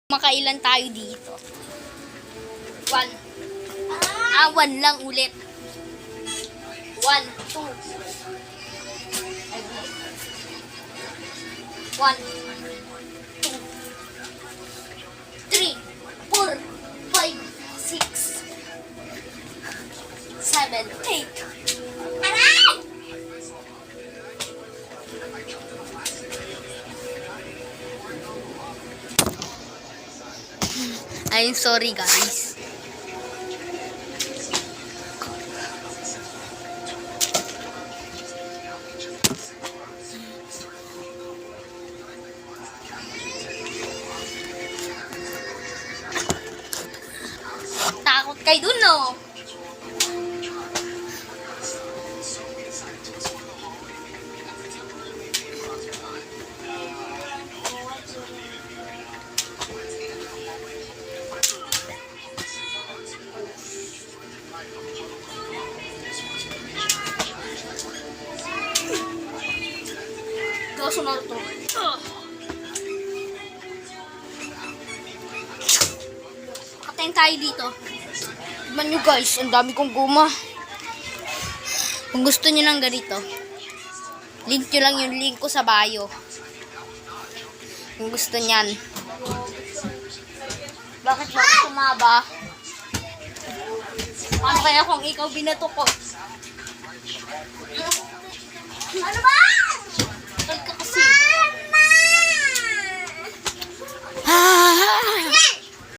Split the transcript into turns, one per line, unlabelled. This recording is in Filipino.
Makailan tayo dito? 1. 1 lang ulit. 1, 2. 1, 2, 3, 4, 5, 6, 7, 8. Aray! I'm sorry guys. Takot kayo dun, no? Kaso na ito. Katayin tayo dito. Tignan nyo guys, ang dami kong guma. Kung gusto nyo ng ganito, link nyo lang yung link ko sa bio. Kung gusto nyan. Bakit ba sumaba? Paano kaya kung ikaw binato ko? Ano ba? Ka kasi. Mama!